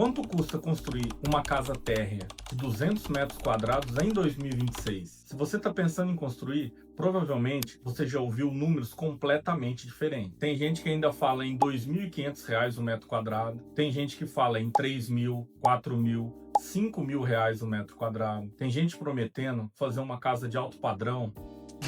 Quanto custa construir uma casa térrea de 200 metros quadrados em 2026? Se você está pensando em construir, provavelmente você já ouviu números completamente diferentes. Tem gente que ainda fala em R$ 2.500 o metro quadrado, tem gente que fala em 3.000, 4.000, R$ 5.000 o metro quadrado. Tem gente prometendo fazer uma casa de alto padrão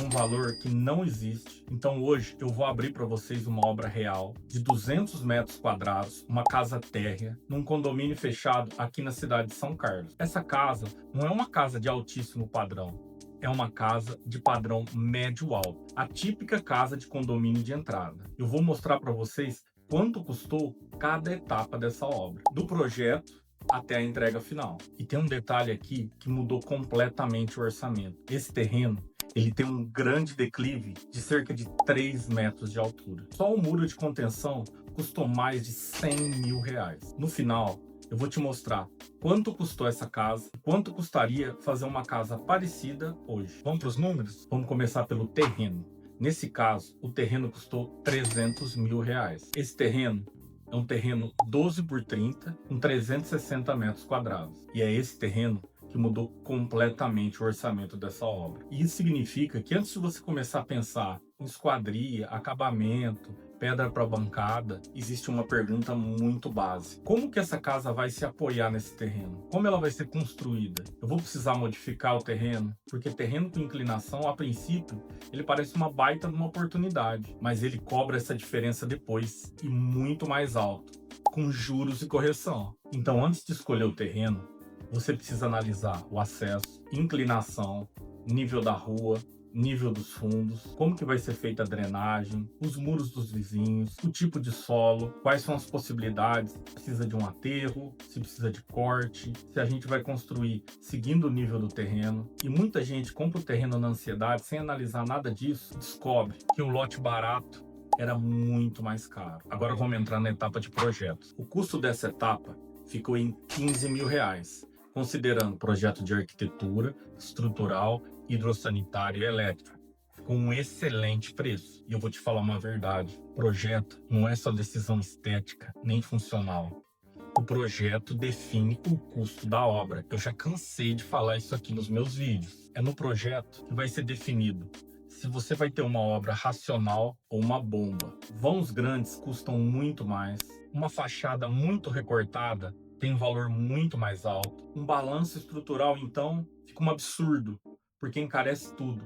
um valor que não existe. Então hoje eu vou abrir para vocês uma obra real de 200 metros quadrados, uma casa térrea, num condomínio fechado aqui na cidade de São Carlos. Essa casa não é uma casa de altíssimo padrão, é uma casa de padrão médio-alto, a típica casa de condomínio de entrada. Eu vou mostrar para vocês quanto custou cada etapa dessa obra, do projeto até a entrega final. E tem um detalhe aqui que mudou completamente o orçamento. Esse terreno ele tem um grande declive de cerca de 3 metros de altura. Só o muro de contenção custou mais de R$ 100.000. No final, eu vou te mostrar quanto custou essa casa e quanto custaria fazer uma casa parecida hoje. Vamos para os números? Vamos começar pelo terreno. Nesse caso, o terreno custou R$ 300.000. Esse terreno é um terreno 12 por 30, com 360 metros quadrados. E é esse terreno que mudou completamente o orçamento dessa obra. E isso significa que antes de você começar a pensar em esquadria, acabamento, pedra para bancada, existe uma pergunta muito básica. Como que essa casa vai se apoiar nesse terreno? Como ela vai ser construída? Eu vou precisar modificar o terreno? Porque terreno com inclinação, a princípio, ele parece uma baita de uma oportunidade, mas ele cobra essa diferença depois e muito mais alto, com juros e correção. Então, antes de escolher o terreno, você precisa analisar o acesso, inclinação, nível da rua, nível dos fundos, como que vai ser feita a drenagem, os muros dos vizinhos, o tipo de solo, quais são as possibilidades, se precisa de um aterro, se precisa de corte, se a gente vai construir seguindo o nível do terreno. E muita gente compra o terreno na ansiedade, sem analisar nada disso, descobre que um lote barato era muito mais caro. Agora vamos entrar na etapa de projetos. O custo dessa etapa ficou em R$ 15.000. Considerando projeto de arquitetura, estrutural, hidrossanitário e elétrico, com um excelente preço. E eu vou te falar uma verdade, projeto não é só decisão estética, nem funcional. O projeto define o custo da obra. Eu já cansei de falar isso aqui nos meus vídeos. É no projeto que vai ser definido se você vai ter uma obra racional ou uma bomba. Vãos grandes custam muito mais. Uma fachada muito recortada tem um valor muito mais alto. Um balanço estrutural, então, fica um absurdo, porque encarece tudo.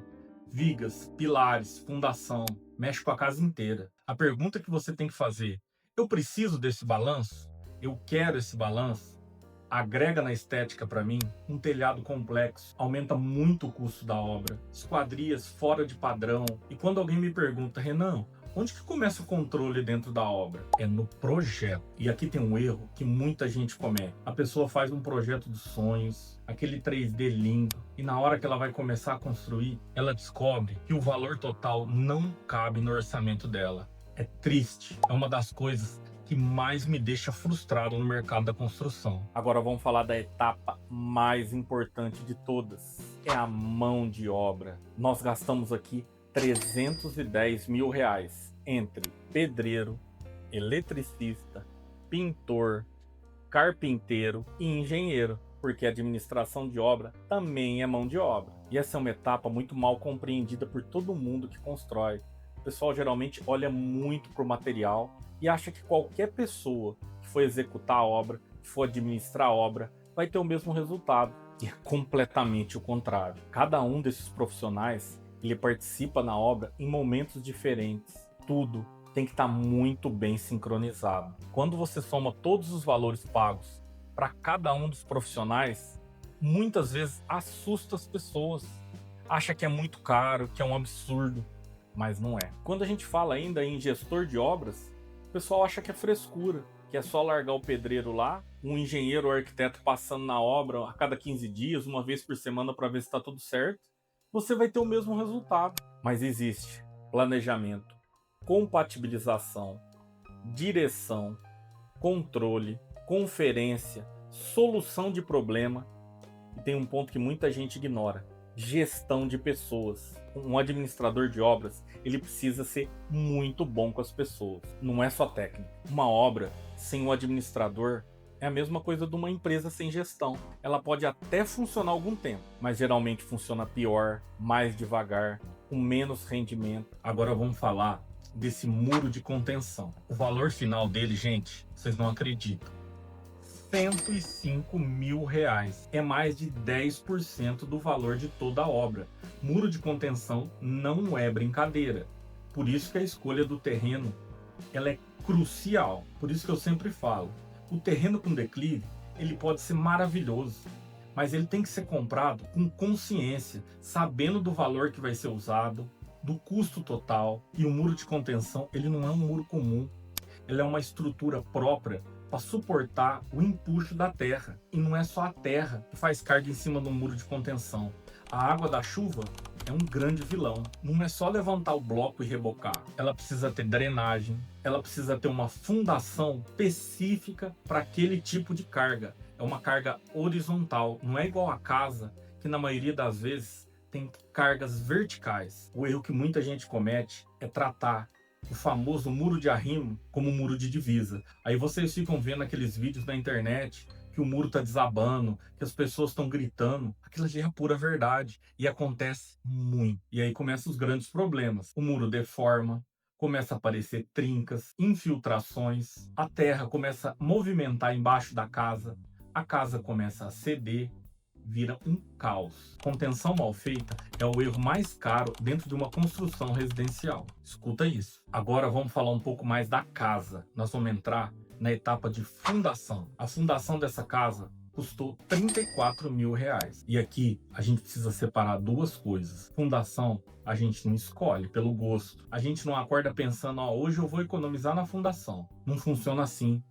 Vigas, pilares, fundação, mexe com a casa inteira. A pergunta que você tem que fazer: eu preciso desse balanço? Eu quero esse balanço? Agrega na estética para mim? Um telhado complexo aumenta muito o custo da obra. Esquadrias fora de padrão. E quando alguém me pergunta: Renan, onde que começa o controle dentro da obra? É no projeto. E aqui tem um erro que muita gente comete. A pessoa faz um projeto dos sonhos, aquele 3D lindo, e na hora que ela vai começar a construir, ela descobre que o valor total não cabe no orçamento dela. É triste. É uma das coisas que mais me deixa frustrado no mercado da construção. Agora vamos falar da etapa mais importante de todas. É a mão de obra. Nós gastamos aqui R$ 310.000 entre pedreiro, eletricista, pintor, carpinteiro e engenheiro, porque a administração de obra também é mão de obra. E essa é uma etapa muito mal compreendida por todo mundo que constrói. O pessoal geralmente olha muito para o material e acha que qualquer pessoa que for executar a obra, que for administrar a obra, vai ter o mesmo resultado. E é completamente o contrário. Cada um desses profissionais ele participa na obra em momentos diferentes. Tudo tem que estar muito bem sincronizado. Quando você soma todos os valores pagos para cada um dos profissionais, muitas vezes assusta as pessoas. Acha que é muito caro, que é um absurdo, mas não é. Quando a gente fala ainda em gestor de obras, o pessoal acha que é frescura, que é só largar o pedreiro lá, um engenheiro ou arquiteto passando na obra a cada 15 dias, uma vez por semana para ver se está tudo certo. Você vai ter o mesmo resultado. Mas existe planejamento, compatibilização, direção, controle, conferência, solução de problema. E tem um ponto que muita gente ignora: gestão de pessoas. Um administrador de obras, ele precisa ser muito bom com as pessoas. Não é só técnica. Uma obra sem um administrador É a mesma coisa de uma empresa sem gestão. Ela pode até funcionar algum tempo, mas geralmente funciona pior, mais devagar, com menos rendimento. Agora vamos falar desse muro de contenção. O valor final dele, gente, vocês não acreditam. R$ 105.000. É mais de 10% do valor de toda a obra. Muro de contenção não é brincadeira. Por isso que a escolha do terreno ela é crucial. Por isso que eu sempre falo, o terreno com declive, ele pode ser maravilhoso, mas ele tem que ser comprado com consciência, sabendo do valor que vai ser usado, do custo total. E o muro de contenção, ele não é um muro comum. Ele é uma estrutura própria para suportar o empuxo da terra. E não é só a terra que faz carga em cima do muro de contenção. A água da chuva é um grande vilão. Não é só levantar o bloco e rebocar. Ela precisa ter drenagem, ela precisa ter uma fundação específica para aquele tipo de carga. É uma carga horizontal, não é igual a casa, que na maioria das vezes tem cargas verticais. O erro que muita gente comete é tratar o famoso muro de arrimo como muro de divisa. Aí vocês ficam vendo aqueles vídeos na internet que o muro está desabando, que as pessoas estão gritando. Aquilo ali é a pura verdade e acontece muito. E aí começam os grandes problemas. O muro deforma, começa a aparecer trincas, infiltrações, a terra começa a movimentar embaixo da casa, a casa começa a ceder, vira um caos. Contenção mal feita é o erro mais caro dentro de uma construção residencial. Escuta isso. Agora vamos falar um pouco mais da casa. Nós vamos entrar na etapa de fundação. A fundação dessa casa custou R$ 34.000. E aqui a gente precisa separar duas coisas. Fundação a gente não escolhe pelo gosto. A gente não acorda pensando, ó, hoje eu vou economizar na fundação. Não funciona assim.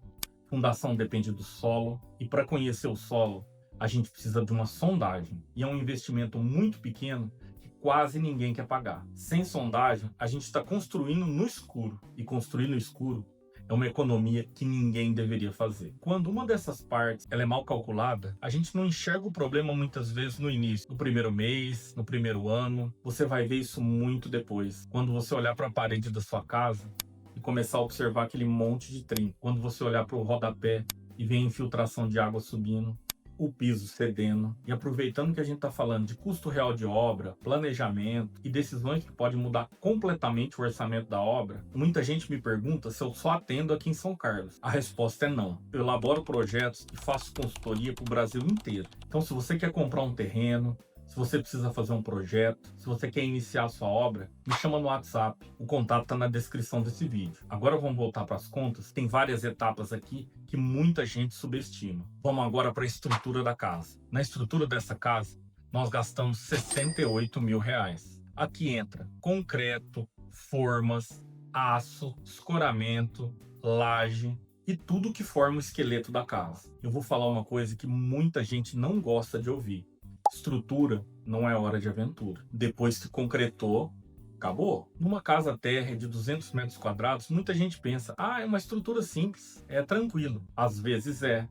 Fundação depende do solo. E para conhecer o solo, a gente precisa de uma sondagem. E é um investimento muito pequeno que quase ninguém quer pagar. Sem sondagem, a gente está construindo no escuro. E construir no escuro é uma economia que ninguém deveria fazer. Quando uma dessas partes ela é mal calculada, a gente não enxerga o problema muitas vezes no início, no primeiro mês, no primeiro ano. Você vai ver isso muito depois. Quando você olhar para a parede da sua casa e começar a observar aquele monte de trinco. Quando você olhar para o rodapé e ver a infiltração de água subindo, o piso cedendo. E aproveitando que a gente está falando de custo real de obra, planejamento e decisões que podem mudar completamente o orçamento da obra, muita gente me pergunta se eu só atendo aqui em São Carlos. A resposta é não. Eu elaboro projetos e faço consultoria para o Brasil inteiro. Então, se você quer comprar um terreno, se você precisa fazer um projeto, se você quer iniciar a sua obra, me chama no WhatsApp. O contato está na descrição desse vídeo. Agora vamos voltar para as contas. Tem várias etapas aqui que muita gente subestima. Vamos agora para a estrutura da casa. Na estrutura dessa casa, nós gastamos R$ 68.000. Aqui entra concreto, formas, aço, escoramento, laje e tudo que forma o esqueleto da casa. Eu vou falar uma coisa que muita gente não gosta de ouvir. Estrutura não é hora de aventura. Depois que concretou, acabou. Numa casa térrea de 200 metros quadrados, muita gente pensa, é uma estrutura simples, é tranquilo. Às vezes é,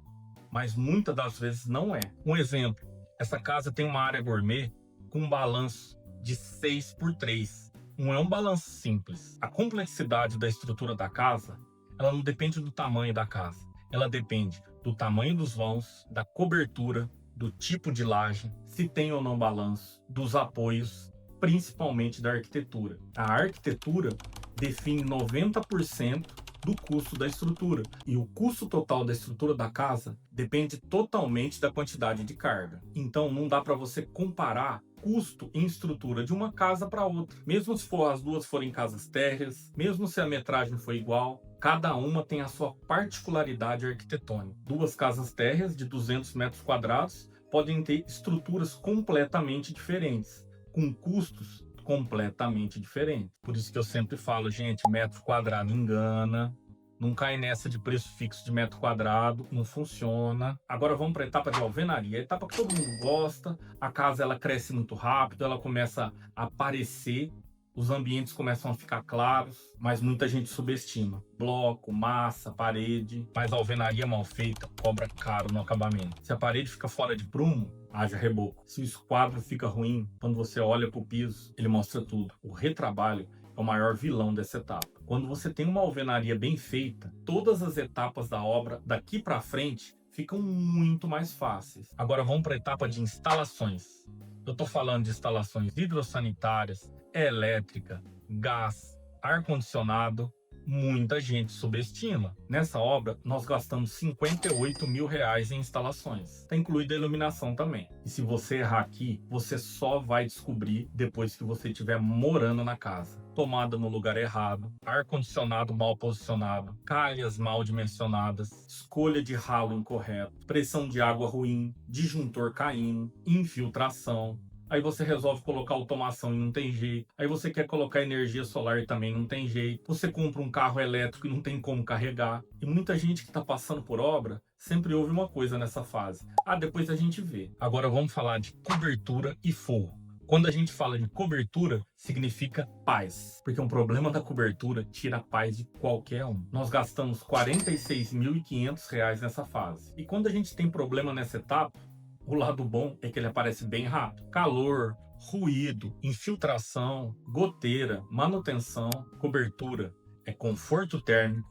mas muitas das vezes não é. Um exemplo, essa casa tem uma área gourmet com um balanço de 6x3. Não é um balanço simples. A complexidade da estrutura da casa, ela não depende do tamanho da casa. Ela depende do tamanho dos vãos, da cobertura, do tipo de laje, se tem ou não balanço, dos apoios, principalmente da arquitetura. A arquitetura define 90% do custo da estrutura. E o custo total da estrutura da casa depende totalmente da quantidade de carga. Então não dá para você comparar custo em estrutura de uma casa para outra. Mesmo se as duas forem casas térreas, mesmo se a metragem for igual, cada uma tem a sua particularidade arquitetônica. Duas casas térreas de 200 metros quadrados podem ter estruturas completamente diferentes, com custos completamente diferentes. Por isso que eu sempre falo, gente, metro quadrado engana. Não cai nessa de preço fixo de metro quadrado, não funciona. Agora vamos para a etapa de alvenaria, a etapa que todo mundo gosta. A casa ela cresce muito rápido, ela começa a aparecer, os ambientes começam a ficar claros, mas muita gente subestima. Bloco, massa, parede, mas a alvenaria mal feita cobra caro no acabamento. Se a parede fica fora de prumo, haja reboco. Se o esquadro fica ruim, quando você olha para o piso, ele mostra tudo. O retrabalho é o maior vilão dessa etapa. Quando você tem uma alvenaria bem feita, todas as etapas da obra daqui para frente ficam muito mais fáceis. Agora vamos para a etapa de instalações. Eu estou falando de instalações hidrossanitárias, elétrica, gás, ar-condicionado. Muita gente subestima. Nessa obra, nós gastamos R$ 58 mil em instalações. Está incluída a iluminação também. E se você errar aqui, você só vai descobrir depois que você estiver morando na casa. Tomada no lugar errado, ar-condicionado mal posicionado, calhas mal dimensionadas, escolha de ralo incorreto, pressão de água ruim, disjuntor caindo, infiltração. Aí você resolve colocar automação e não tem jeito. Aí você quer colocar energia solar e também não tem jeito. Você compra um carro elétrico e não tem como carregar. E muita gente que está passando por obra sempre ouve uma coisa nessa fase: ah, depois a gente vê. Agora vamos falar de cobertura e forro. Quando a gente fala de cobertura, significa paz, porque um problema da cobertura tira a paz de qualquer um. Nós gastamos R$ 46.500 nessa fase. E quando a gente tem problema nessa etapa, o lado bom é que ele aparece bem rápido. Calor, ruído, infiltração, goteira, manutenção, cobertura é conforto térmico,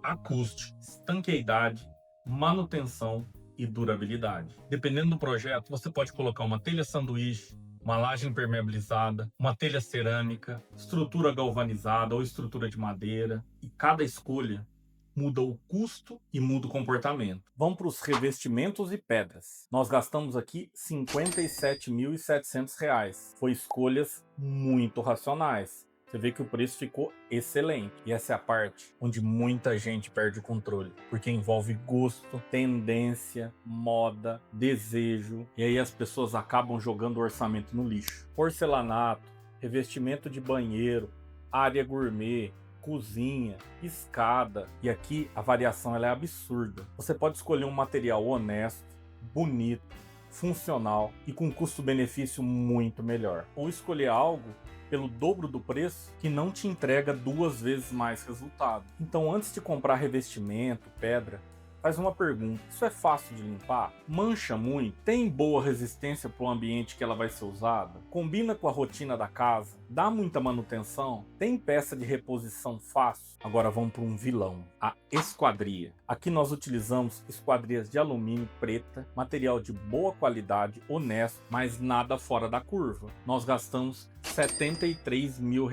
acústico, estanqueidade, manutenção e durabilidade. Dependendo do projeto, você pode colocar uma telha sanduíche, uma laje impermeabilizada, uma telha cerâmica, estrutura galvanizada ou estrutura de madeira. E cada escolha muda o custo e muda o comportamento. Vamos para os revestimentos e pedras. Nós gastamos aqui R$ 57.700. Foi escolhas muito racionais. Você vê que o preço ficou excelente. E essa é a parte onde muita gente perde o controle, porque envolve gosto, tendência, moda, desejo. E aí as pessoas acabam jogando o orçamento no lixo. Porcelanato, revestimento de banheiro, área gourmet, cozinha, escada. E aqui a variação ela é absurda. Você pode escolher um material honesto, bonito, funcional e com custo-benefício muito melhor. Ou escolher algo pelo dobro do preço que não te entrega 2 vezes mais resultado. Então, antes de comprar revestimento, pedra, faz uma pergunta: isso é fácil de limpar? Mancha muito? Tem boa resistência para o ambiente que ela vai ser usada? Combina com a rotina da casa? Dá muita manutenção? Tem peça de reposição fácil? Agora vamos para um vilão: a esquadria. Aqui nós utilizamos esquadrias de alumínio preta, material de boa qualidade, honesto, mas nada fora da curva. Nós gastamos R$ 73 mil.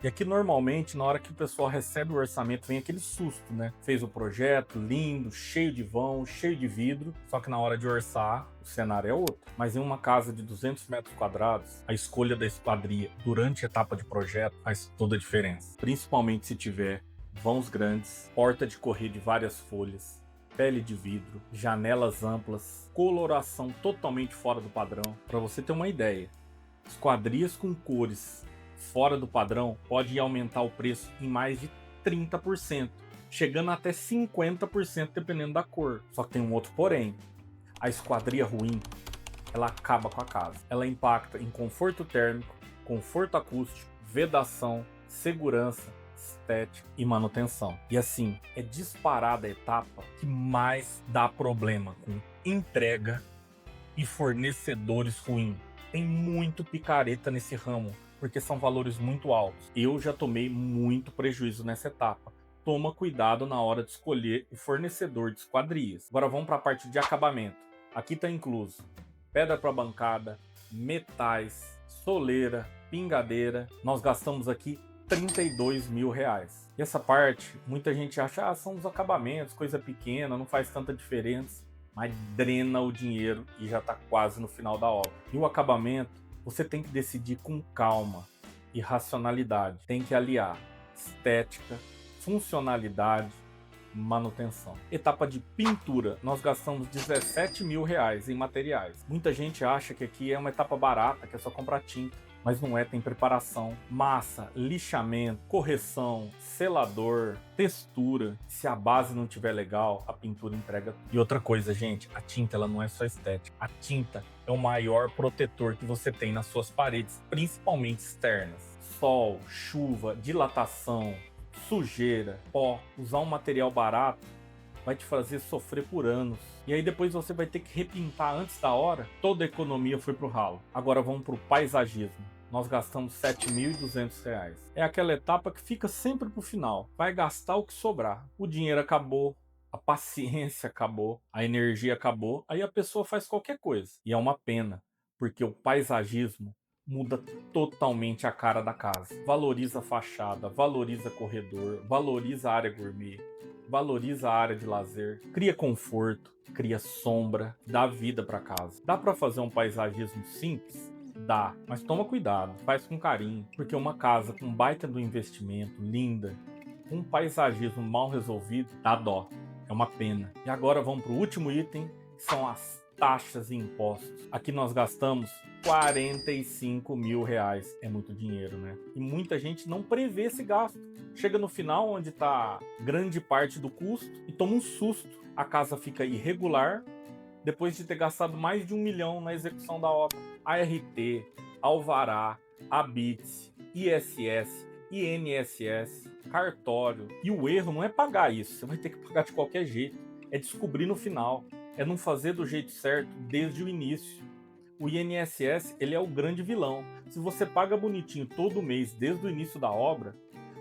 E aqui normalmente na hora que o pessoal recebe o orçamento vem aquele susto, né? Fez o projeto lindo, cheio de vão, cheio de vidro, só que na hora de orçar o cenário é outro. Mas em uma casa de 200 metros quadrados, a escolha da esquadria durante a etapa de projeto faz toda a diferença. Principalmente se tiver vãos grandes, porta de correr de várias folhas, pele de vidro, janelas amplas, coloração totalmente fora do padrão. Para você ter uma ideia, esquadrias com cores fora do padrão pode aumentar o preço em mais de 30%, chegando até 50% dependendo da cor. Só que tem um outro porém: a esquadria ruim, ela acaba com a casa. Ela impacta em conforto térmico, conforto acústico, vedação, segurança, estética e manutenção. E assim, é disparada a etapa que mais dá problema com entrega e fornecedores ruins. Tem muito picareta nesse ramo, porque são valores muito altos. Eu já tomei muito prejuízo nessa etapa. Toma cuidado na hora de escolher o fornecedor de esquadrias. Agora vamos para a parte de acabamento. Aqui está incluso pedra para bancada, metais, soleira, pingadeira. Nós gastamos aqui R$ 32 mil. E essa parte, muita gente acha, são os acabamentos, coisa pequena, não faz tanta diferença. Mas drena o dinheiro e já está quase no final da obra. E o acabamento, você tem que decidir com calma e racionalidade. Tem que aliar estética, funcionalidade, manutenção. Etapa de pintura, nós gastamos R$ 17 mil em materiais. Muita gente acha que aqui é uma etapa barata, que é só comprar tinta. Mas não é, tem preparação, massa, lixamento, correção, selador, textura. Se a base não tiver legal, a pintura entrega. E outra coisa, gente, a tinta ela não é só estética. A tinta é o maior protetor que você tem nas suas paredes, principalmente externas. Sol, chuva, dilatação, sujeira, pó. Usar um material barato vai te fazer sofrer por anos. E aí depois você vai ter que repintar antes da hora. Toda a economia foi pro ralo. Agora vamos pro paisagismo. Nós gastamos R$ 7.200. É aquela etapa que fica sempre pro final. Vai gastar o que sobrar. O dinheiro acabou, a paciência acabou, a energia acabou, aí a pessoa faz qualquer coisa. E é uma pena, porque o paisagismo muda totalmente a cara da casa. Valoriza a fachada, valoriza corredor, valoriza a área gourmet, valoriza a área de lazer, cria conforto, cria sombra, dá vida para casa. Dá para fazer um paisagismo simples? Dá, mas toma cuidado, faz com carinho, porque uma casa com baita do investimento, linda, com um paisagismo mal resolvido, dá dó. É uma pena. E agora vamos para o último item, que são as taxas e impostos. Aqui nós gastamos R$ 45.000. É muito dinheiro, né? E muita gente não prevê esse gasto. Chega no final, onde está grande parte do custo, e toma um susto. A casa fica irregular, depois de ter gastado mais de R$ 1 milhão na execução da obra. ART, alvará, habite, ISS, INSS, cartório. E o erro não é pagar isso, você vai ter que pagar de qualquer jeito. É descobrir no final, é não fazer do jeito certo desde o início. O INSS, ele é o grande vilão. Se você paga bonitinho todo mês desde o início da obra,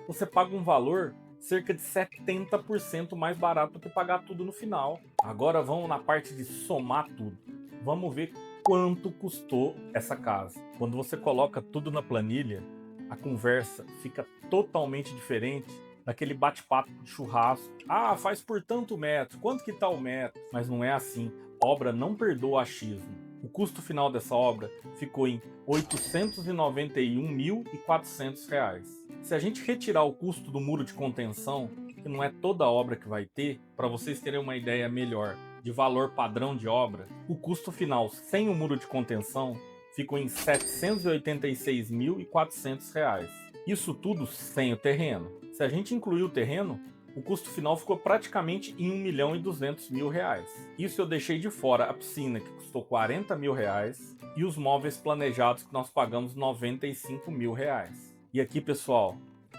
você paga um valor cerca de 70% mais barato do que pagar tudo no final. Agora vamos na parte de somar tudo. Vamos ver quanto custou essa casa. Quando você coloca tudo na planilha, a conversa fica totalmente diferente daquele bate-papo de churrasco. Ah, faz por tanto metro, quanto que tá o metro? Mas não é assim. Obra não perdoa achismo. O custo final dessa obra ficou em R$ 891.400. Se a gente retirar o custo do muro de contenção, que não é toda obra que vai ter, para vocês terem uma ideia melhor de valor padrão de obra, o custo final sem o muro de contenção ficou em R$ 786.400. Isso tudo sem o terreno. Se a gente incluir o terreno, o custo final ficou praticamente em R$ 1.200.000. Isso eu deixei de fora a piscina, que custou R$ 40.000, e os móveis planejados, que nós pagamos R$ 95.000. E aqui, pessoal,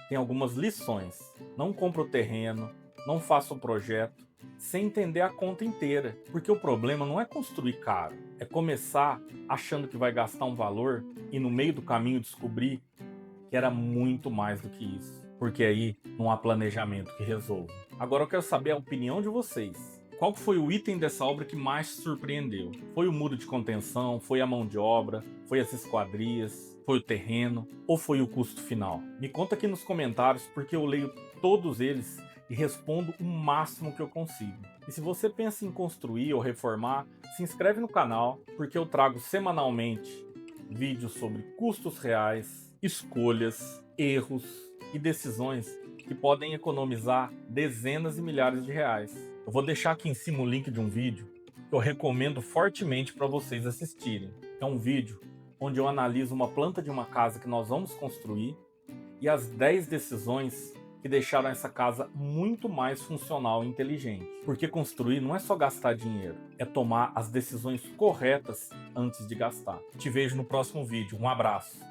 tem algumas lições. Não compra o terreno, não faça o projeto sem entender a conta inteira, porque o problema não é construir caro, é começar achando que vai gastar um valor e no meio do caminho descobrir que era muito mais do que isso. Porque aí não há planejamento que resolva. Agora eu quero saber a opinião de vocês. Qual foi o item dessa obra que mais te surpreendeu? Foi o muro de contenção? Foi a mão de obra? Foi as esquadrias? Foi o terreno? Ou foi o custo final? Me conta aqui nos comentários, porque eu leio todos eles e respondo o máximo que eu consigo. E se você pensa em construir ou reformar, se inscreve no canal, porque eu trago semanalmente vídeos sobre custos reais, escolhas, erros e decisões que podem economizar dezenas de milhares de reais. Eu vou deixar aqui em cima o link de um vídeo que eu recomendo fortemente para vocês assistirem. É um vídeo onde eu analiso uma planta de uma casa que nós vamos construir e as 10 decisões que deixaram essa casa muito mais funcional e inteligente. Porque construir não é só gastar dinheiro, é tomar as decisões corretas antes de gastar. Te vejo no próximo vídeo. Um abraço!